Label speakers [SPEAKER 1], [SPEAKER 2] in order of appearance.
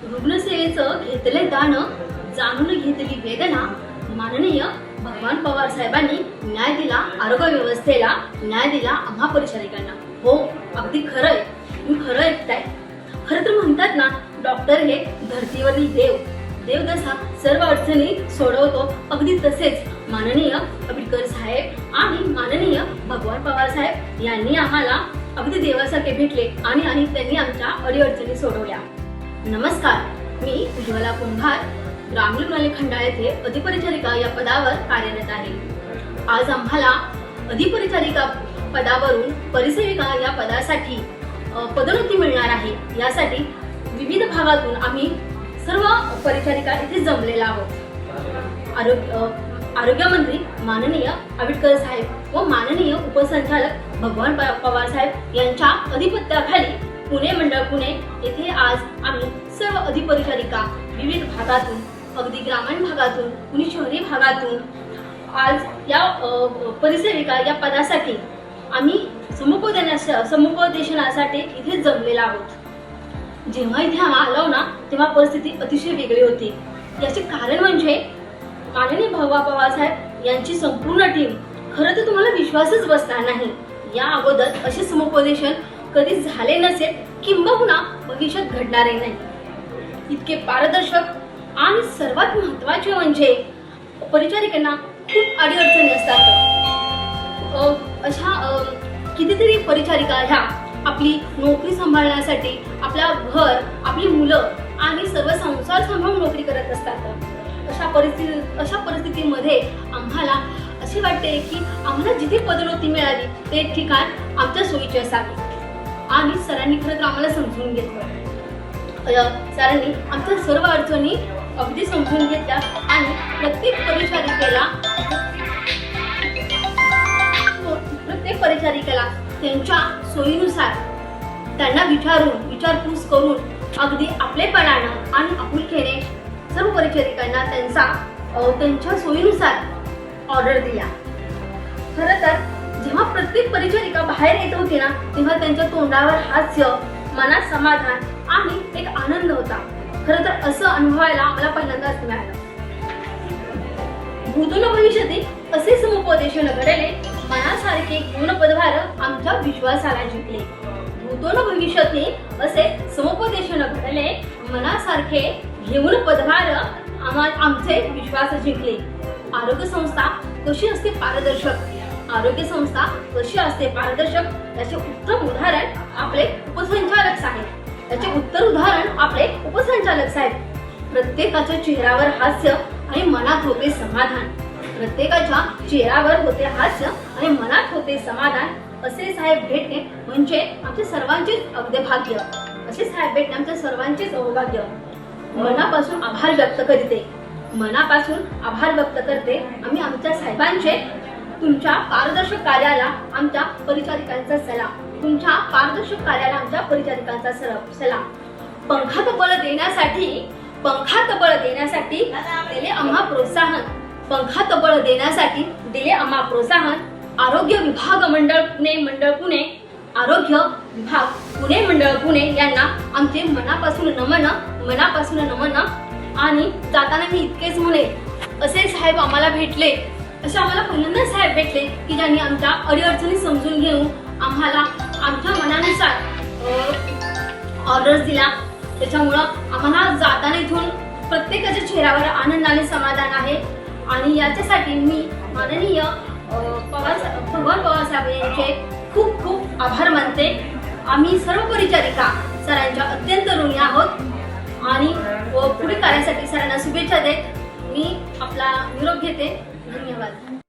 [SPEAKER 1] रुग्णसेवेचं घेतले दान, जाणून घेतली वेदना. माननीय भगवान पवार साहेबांनी न्याय दिला आरोग्य व्यवस्थेला, न्याय दिला आम्हा परिचारिकांना. हो, अगदी खरंय, तुम्ही खरं ऐकताय. खरं तर म्हणतात ना, डॉक्टर हे धर्तीवरील देव. देव जसा सर्व अडचणी सोडवतो, अगदी तसेच माननीय आंबेडकर साहेब आणि माननीय भगवान पवार साहेब यांनी आम्हाला अगदी देवासारखे भेटले आणि त्यांनी आमच्या अडीअडचणी सोडवल्या. नमस्कार, मी उज्ज्वला कुंभार, ग्रामीण रुग्णालय खंडाळा येथे अधिपरिचारिका या पदावर कार्यरत आहे. आज आम्हाला अधिपरिचारिका पदावरून परिसेविका या पदासाठी पदोन्नती मिळणार आहे. यासाठी विविध भागातून आम्ही सर्व परिचारिका इथे जमलेला आहोत. आरोग्य मंत्री माननीय आंबेडकर साहेब व माननीय उपसंचालक भगवान पवार साहेब यांच्या अधिपत्याखाली पुणे मंडळ पुणे येथे आज आम्ही सर्व अधिपरिचारिका विविध भागातून, अगदी ग्रामीण भागातून, कुणी शहरी भागातून आज या परिसेविका या पदासाठी आम्ही समुपदेशनासाठी इथे जमलेला आहोत. जेव्हा इथे आम्ही आलो ना, तेव्हा परिस्थिती अतिशय वेगळी होती. याचे कारण म्हणजे माननीय भगवान पवार साहेब यांची संपूर्ण टीम. खरं तर तुम्हाला विश्वासच बसणार नाही, या अगोदर असे समुपदेशन कधी झाले नसेल, किंबहुना भविष्यात घडणारही नाही. इतके पारदर्शक आणि सर्वात महत्त्वाचे म्हणजे परिचारिकांना खूप अडीअडचणी असतात. अशा कितीतरी परिचारिका ह्या आपली नोकरी सांभाळण्यासाठी आपल्या घर, आपली मुलं आणि सर्व संसार सांभाळून नोकरी करत असतात. अशा परिस्थितीमध्ये आम्हाला असे वाटते की आम्हाला जिथे पदोन्नती मिळाली ते ठिकाण आमच्या सोयीचे असावे. आणि सरांनी खरं तर आम्हाला समजून घेतलं. सरांनी आमच्या सर्व अडचणी अगदी समजून घेतल्या आणि प्रत्येक परिचारिकेला त्यांच्या सोयीनुसार त्यांना विचारपूस करून अगदी आपलेपणानं आणि आपुलकीने सर्व परिचारिकांना त्यांच्या सोयीनुसार ऑर्डर दिल्या. खरं तर जेव्हा प्रत्येक परिचारिका बाहेर येत होती ना, तेव्हा त्यांच्या तोंडावर हास्य, मनात समाधान आणि एक आनंद होता. खरं तर असं अनुभवायला आम्हाला पहिल्यांदाच मिळालं. भूतोन भविष्यातील असे समुपदेशन घडले, मनासारखे घेऊन पदभार आमच्या विश्वासाला जिंकले. भूतोन भविष्यातील असे समुपदेशन घडले, मनासारखे घेऊन पदभार आमचे विश्वास जिंकले. आरोग्य संस्था कशी असते पारदर्शक, आरोग्य संस्था कशी असते पारदर्शक याचे उत्तम उदाहरण आपले उपसंचालक साहेब. याचे उत्तर उदाहरण आपले उपसंचालक साहेब. प्रत्येकाच्या चेहऱ्यावर हास्य आणि मनात होते समाधान. प्रत्येकाच्या चेहऱ्यावर होते हास्य आणि मनात होते समाधान. असे साहेब भेटणे म्हणजे आमच्या सर्वांचेच अगदी भाग्य. असे साहेब भेटणे आमच्या सर्वांचेच सौभाग्य. मनापासून आभार व्यक्त करते, मनापासून आभार व्यक्त करते आम्ही आमच्या साहेबांचे. तुमच्या पारदर्शक कार्याला आमच्या परिचारिकांचा सलाम. तुमच्या पारदर्शक कार्याला आमच्या परिचारिकांचा सलाम. पंखात बळ देण्यासाठी दिले आम्हा प्रोत्साहन. पंखात बळ देण्यासाठी दिले आम्हा प्रोत्साहन. आरोग्य विभाग मंडळ पुणे, आरोग्य विभाग पुणे मंडळ पुणे यांना आमचे मनापासून नमन. आणि जाताना मी इतकेच म्हणेन, असे साहेब आम्हाला भेटले, असे आम्हाला पहिल्यांदा साहेब भेटले की ज्यांनी आमच्या अडीअडचणी समजून घेऊन आम्हाला आमच्या मनानुसार ऑर्डर्स दिला. त्याच्यामुळं आम्हाला जाताना इथून प्रत्येकाच्या चेहऱ्यावर आनंद आणि समाधान आहे. आणि याच्यासाठी मी माननीय भगवान पवार साहेब यांचे खूप खूप आभार मानते. आम्ही सर्व परिचारिका सरांच्या अत्यंत ऋणी आहोत आणि पुढील कार्यासाठी सरांना शुभेच्छा देत मी आपला निरोप घेते. धन्यवाद.